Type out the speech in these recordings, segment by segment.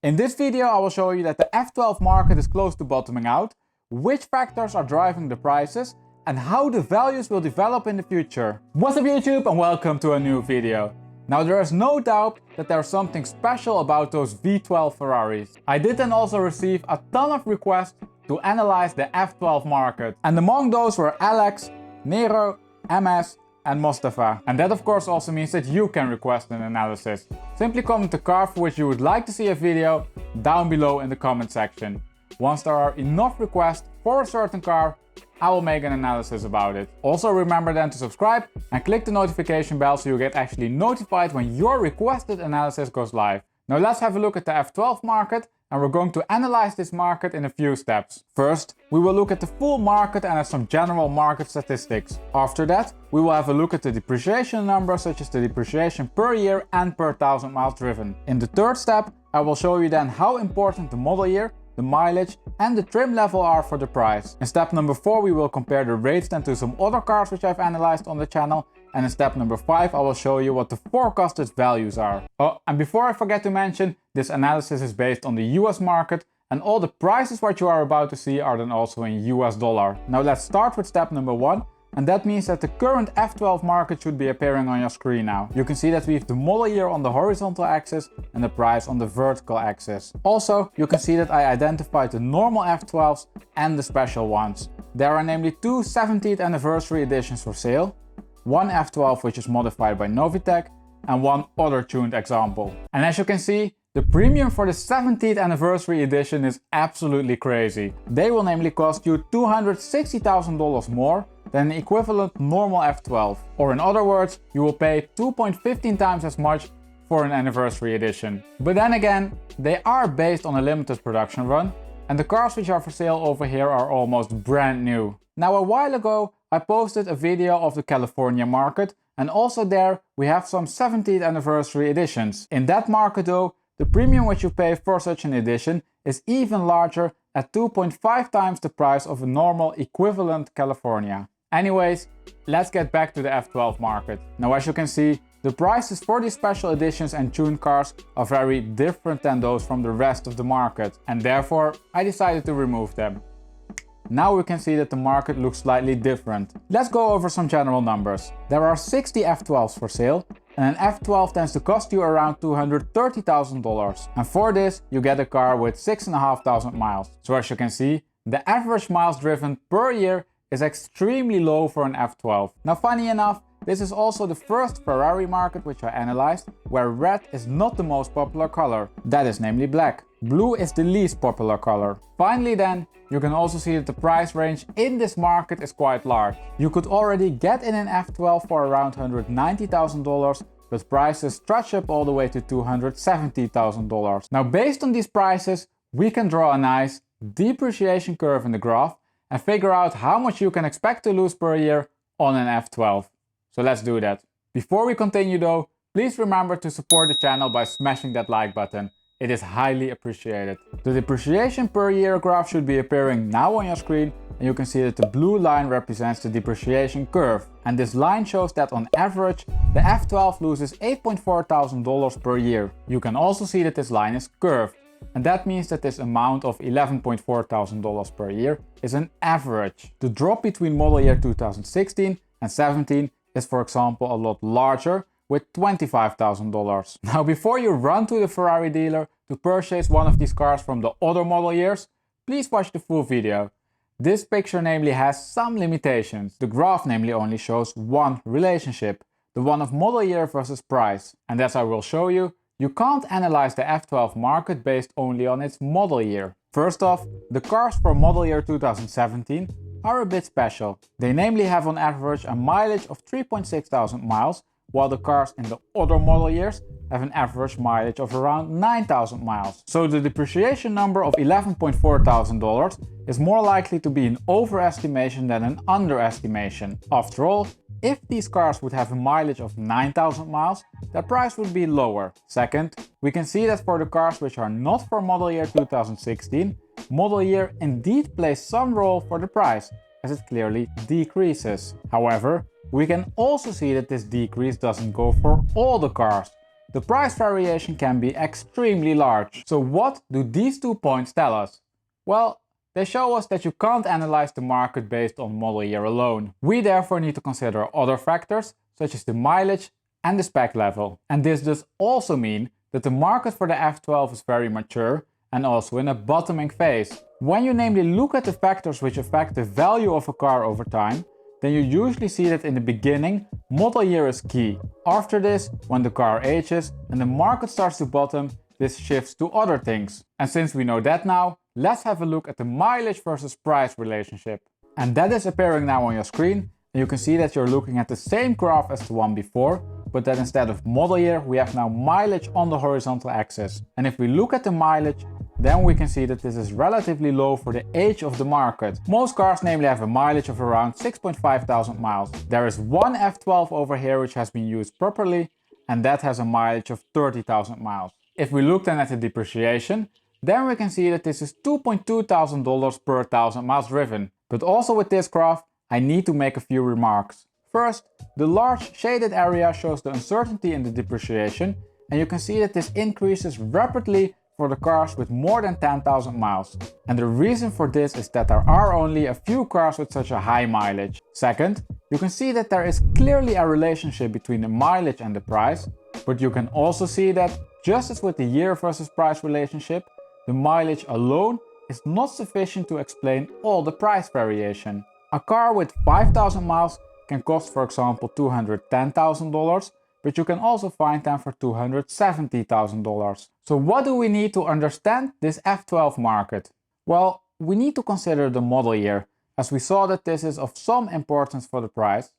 In this video I will show you that the F12 market is close to bottoming out, which factors are driving the prices, and how the values will develop in the future. What's up YouTube and welcome to a new video. Now there is no doubt that there's something special about those V12 Ferraris. I did then also receive a ton of requests to analyze the F12 market. And among those were Alex, Nero, MS and Mustafa. And that of course also means that you can request an analysis. Simply comment the car for which you would like to see a video down below in the comment section. Once there are enough requests for a certain car, I will make an analysis about it. Also remember then to subscribe and click the notification bell so you get actually notified when your requested analysis goes live. Now let's have a look at the F12 market, and we're going to analyze this market in a few steps. First, we will look at the full market and at some general market statistics. After that, we will have a look at the depreciation numbers such as the depreciation per year and per 1000 miles driven. In the third step, I will show you then how important the model year, the mileage and the trim level are for the price. In step number 4 we will compare the rates then to some other cars which I've analyzed on the channel, and in step number 5 I will show you what the forecasted values are. Oh, and before I forget to mention, this analysis is based on the US market and all the prices what you are about to see are then also in US dollar. Now let's start with step number 1. And that means that the current F12 market should be appearing on your screen now. You can see that we have the model year on the horizontal axis and the price on the vertical axis. Also, you can see that I identified the normal F12s and the special ones. There are namely two 70th anniversary editions for sale, one F12 which is modified by Novitec and one other tuned example. And as you can see, the premium for the 70th anniversary edition is absolutely crazy. They will namely cost you $260,000 more than the equivalent normal F12. Or in other words, you will pay 2.15 times as much for an anniversary edition. But then again, they are based on a limited production run, and the cars which are for sale over here are almost brand new. Now a while ago, I posted a video of the California market, and also there we have some 70th anniversary editions. In that market though, the premium which you pay for such an edition is even larger at 2.5 times the price of a normal equivalent California. Anyways, let's get back to the F12 market. Now as you can see, the prices for these special editions and tuned cars are very different than those from the rest of the market, and therefore I decided to remove them. Now we can see that the market looks slightly different. Let's go over some general numbers. There are 60 F12s for sale, and an F12 tends to cost you around $230,000. And for this, you get a car with 6,500 miles. So as you can see, the average miles driven per year is extremely low for an F12. Now funny enough, this is also the first Ferrari market which I analyzed where red is not the most popular color. That is namely black. Blue is the least popular color. Finally then, you can also see that the price range in this market is quite large. You could already get in an F12 for around $190,000, but prices stretch up all the way to $270,000. Now based on these prices, we can draw a nice depreciation curve in the graph and figure out how much you can expect to lose per year on an F12. So let's do that. Before we continue though, please remember to support the channel by smashing that like button. It is highly appreciated. The depreciation per year graph should be appearing now on your screen, and you can see that the blue line represents the depreciation curve. And this line shows that on average, the F12 loses $8.4 thousand per year. You can also see that this line is curved. And that means that this amount of $11.4 thousand per year is an average. The drop between model year 2016 and 17 is for example a lot larger, with $25,000. Now before you run to the Ferrari dealer to purchase one of these cars from the other model years, please watch the full video. This picture namely has some limitations. The graph namely only shows one relationship, the one of model year versus price. And as I will show you, you can't analyze the F12 market based only on its model year. First off, the cars for model year 2017 are a bit special. They namely have on average a mileage of 3.6 thousand miles, while the cars in the other model years have an average mileage of around 9,000 miles. So the depreciation number of $11.4 thousand is more likely to be an overestimation than an underestimation. After all, if these cars would have a mileage of 9,000 miles, their price would be lower. Second, we can see that for the cars which are not for model year 2016, model year indeed plays some role for the price, as it clearly decreases. However, we can also see that this decrease doesn't go for all the cars. the price variation can be extremely large. So what do these 2 points tell us? Well, they show us that you can't analyze the market based on model year alone. We therefore need to consider other factors such as the mileage and the spec level. And this does also mean that the market for the F12 is very mature and also in a bottoming phase. When you namely look at the factors which affect the value of a car over time, then you usually see that in the beginning, model year is key. After this, when the car ages and the market starts to bottom, this shifts to other things. And since we know that now, let's have a look at the mileage versus price relationship. And that is appearing now on your screen. And you can see that you're looking at the same graph as the one before, but that instead of model year, we have now mileage on the horizontal axis. And if we look at the mileage, then we can see that this is relatively low for the age of the market. Most cars namely have a mileage of around 6.5 thousand miles. There is one F12 over here which has been used properly, and that has a mileage of 30,000 miles. If we look then at the depreciation, then we can see that this is $2.2 thousand per 1,000 miles driven. But also with this graph, I need to make a few remarks. First, the large shaded area shows the uncertainty in the depreciation, and you can see that this increases rapidly for the cars with more than 10,000 miles. And the reason for this is that there are only a few cars with such a high mileage. Second, you can see that there is clearly a relationship between the mileage and the price, but you can also see that, just as with the year versus price relationship, the mileage alone is not sufficient to explain all the price variation. A car with 5,000 miles can cost, for example, $210,000, but you can also find them for $270,000. So what do we need to understand this F12 market? Well, we need to consider the model year, as we saw that this is of some importance for the price.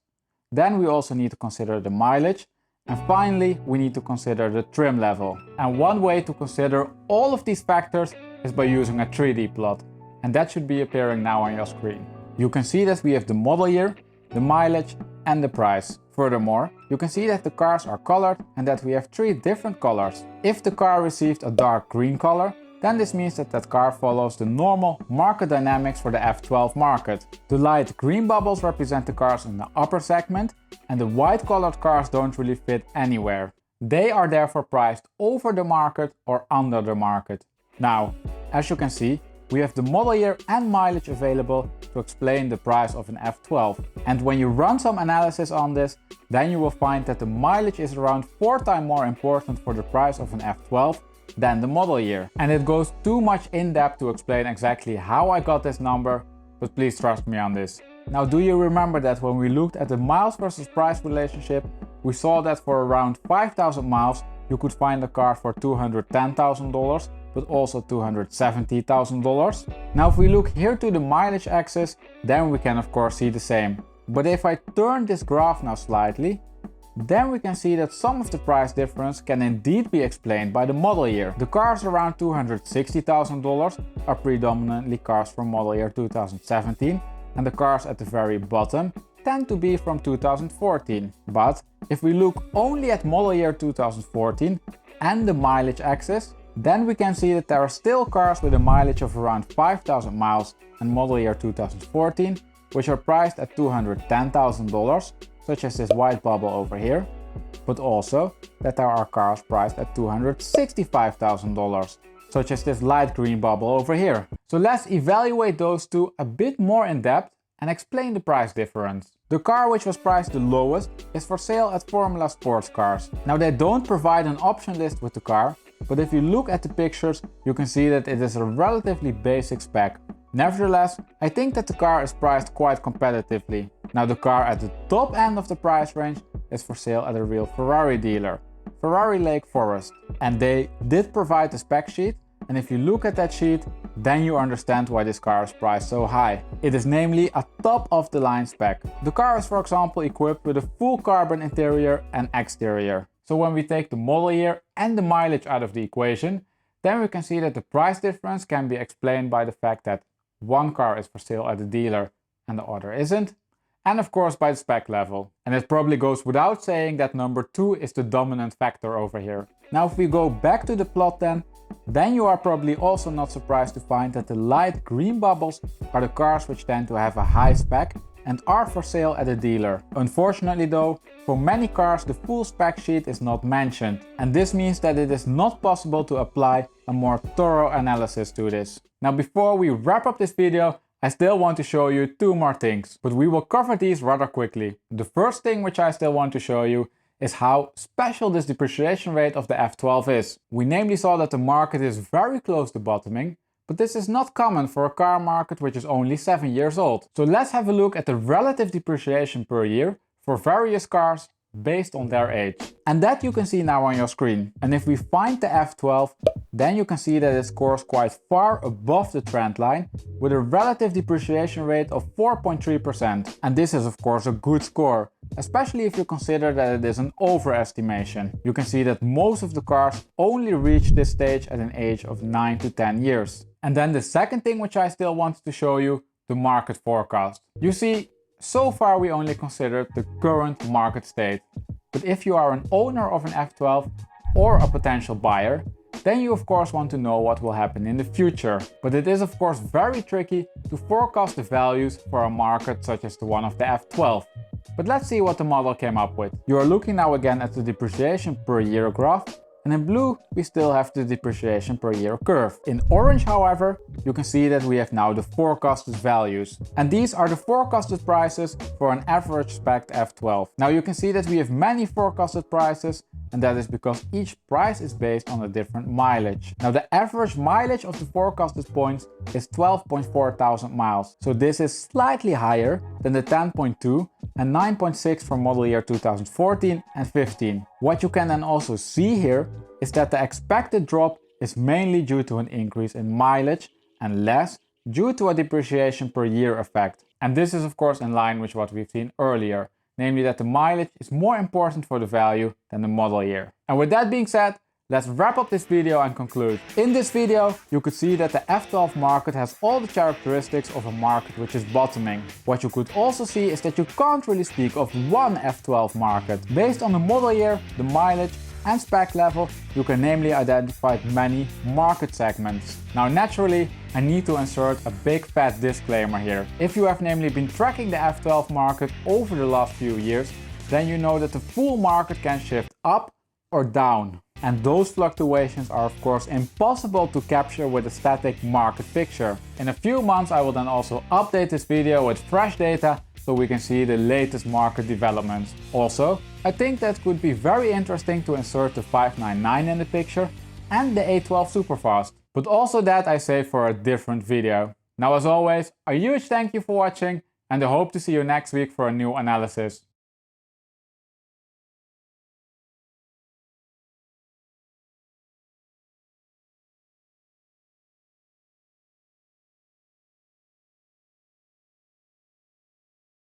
Then we also need to consider the mileage, and finally we need to consider the trim level. And one way to consider all of these factors is by using a 3D plot, and that should be appearing now on your screen. You can see that we have the model year, the mileage and the price. Furthermore, you can see that the cars are colored and that we have 3 different colors. If the car received a dark green color, then this means that that car follows the normal market dynamics for the F12 market. The light green bubbles represent the cars in the upper segment, and the white colored cars don't really fit anywhere. They are therefore priced over the market or under the market. Now, as you can see, we have the model year and mileage available to explain the price of an F12. And when you run some analysis on this, then you will find that the mileage is around 4 times more important for the price of an F12 than the model year. And it goes too much in depth to explain exactly how I got this number, but please trust me on this. Now, do you remember that when we looked at the miles versus price relationship, we saw that for around 5,000 miles, you could find a car for $210,000, but also $270,000. Now if we look here to the mileage axis, then we can of course see the same. But if I turn this graph now slightly, then we can see that some of the price difference can indeed be explained by the model year. The cars around $260,000 are predominantly cars from model year 2017, and the cars at the very bottom tend to be from 2014. But if we look only at model year 2014 and the mileage axis, then we can see that there are still cars with a mileage of around 5,000 miles and model year 2014, which are priced at $210,000, such as this white bubble over here, but also that there are cars priced at $265,000, such as this light green bubble over here. So let's evaluate those two a bit more in depth and explain the price difference. The car which was priced the lowest is for sale at Formula Sports Cars. Now they don't provide an option list with the car, but if you look at the pictures, you can see that it is a relatively basic spec. Nevertheless, I think that the car is priced quite competitively. Now the car at the top end of the price range is for sale at a real Ferrari dealer, Ferrari Lake Forest. And they did provide a spec sheet, and if you look at that sheet, then you understand why this car is priced so high. It is namely a top of the line spec. The car is for example equipped with a full carbon interior and exterior. So when we take the model year and the mileage out of the equation, then we can see that the price difference can be explained by the fact that one car is for sale at the dealer and the other isn't, and of course by the spec level. And it probably goes without saying that number 2 is the dominant factor over here. Now if we go back to the plot then you are probably also not surprised to find that the light green bubbles are the cars which tend to have a high spec and are for sale at a dealer. Unfortunately though, for many cars the full spec sheet is not mentioned, and this means that it is not possible to apply a more thorough analysis to this. Now before we wrap up this video, I still want to show you two more things, but we will cover these rather quickly. The first thing which I still want to show you is how special this depreciation rate of the F12 is. We namely saw that the market is very close to bottoming, but this is not common for a car market which is only 7 years old. So let's have a look at the relative depreciation per year for various cars based on their age. And that you can see now on your screen. And if we find the F12, then you can see that it scores quite far above the trend line with a relative depreciation rate of 4.3%. And this is of course a good score, especially if you consider that it is an overestimation. You can see that most of the cars only reach this stage at an age of 9 to 10 years. And then the second thing which I still wanted to show you, the market forecast. You see, so far we only considered the current market state. But if you are an owner of an F12 or a potential buyer, then you of course want to know what will happen in the future. But it is of course very tricky to forecast the values for a market such as the one of the F12. But let's see what the model came up with. You are looking now again at the depreciation per year graph, and in blue we still have the depreciation per year curve. In orange, however, you can see that we have now the forecasted values. And these are the forecasted prices for an average spec F12. Now you can see that we have many forecasted prices, and that is because each price is based on a different mileage. Now the average mileage of the forecasted points is 12.4 thousand miles. So this is slightly higher than the 10.2 and 9.6 for model year 2014 and 15. What you can then also see here is that the expected drop is mainly due to an increase in mileage and less due to a depreciation per year effect. And this is of course in line with what we've seen earlier, namely that the mileage is more important for the value than the model year. And with that being said, let's wrap up this video and conclude. In this video, you could see that the F12 market has all the characteristics of a market which is bottoming. What you could also see is that you can't really speak of one F12 market. Based on the model year, the mileage and spec level, you can namely identify many market segments. Now naturally, I need to insert a big fat disclaimer here. If you have namely been tracking the F12 market over the last few years, then you know that the full market can shift up or down. And those fluctuations are of course impossible to capture with a static market picture. In a few months I will then also update this video with fresh data so we can see the latest market developments. Also, I think that could be very interesting to insert the 599 in the picture and the A12 Superfast. But also that I save for a different video. Now as always, a huge thank you for watching, and I hope to see you next week for a new analysis.